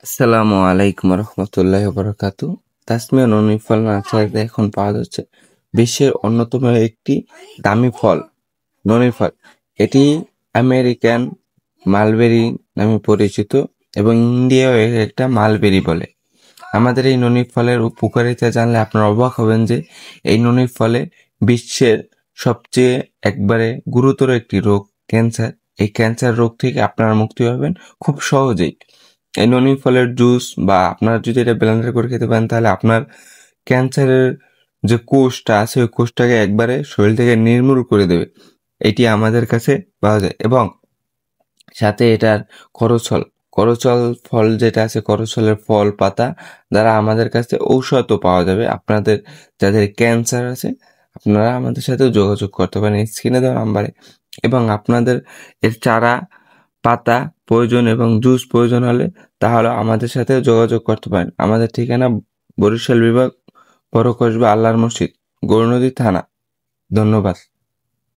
আসসালামু আলাইকুম রহমতুল্লাহ বরকাতু। তাসমিয়া ননি ফল নার্সারিতে এখন পাওয়া যাচ্ছে বিশ্বের অন্যতম একটি দামি ফল, ননি ফল। এটি আমেরিকান মালবেরি নামে পরিচিত এবং ইন্ডিয়াও এর একটা মালবেরি বলে। আমাদের এই ননি ফলের উপকারিতা জানলে আপনারা অবাক হবেন যে এই ননি ফলে বিশ্বের সবচেয়ে একবারে গুরুতর একটি রোগ, ক্যান্সার, এই ক্যান্সার রোগ থেকে আপনারা মুক্তি পাবেন খুব সহজেই। এই ননি ফলের জুস বা আপনারা যদি এটা ব্লেন্ডার করে খেতে পারেন তাহলে আপনার ক্যান্সারের যে কোষটা আছে ওই কোষটাকে একবারে শরীর থেকে নির্মূল করে দেবে। এটি আমাদের কাছে পাওয়া যায় এবং সাথে এটার করচল করচল ফল যেটা আছে, করচলের ফল পাতা দ্বারা আমাদের কাছে ঔষধও পাওয়া যাবে। আপনাদের যাদের ক্যান্সার আছে আপনারা আমাদের সাথে যোগাযোগ করতে পারেন স্ক্রিনে দেওয়া নাম্বারে, এবং আপনাদের এর চারা পাতা প্রয়োজন এবং জুস প্রয়োজন হলে তাহলে আমাদের সাথে যোগাযোগ করতে পারেন। আমাদের ঠিকানা বরিশাল বিভাগ, বড় কসবা, আল্লাহর মসজিদ, গৌরনদী থানা। ধন্যবাদ।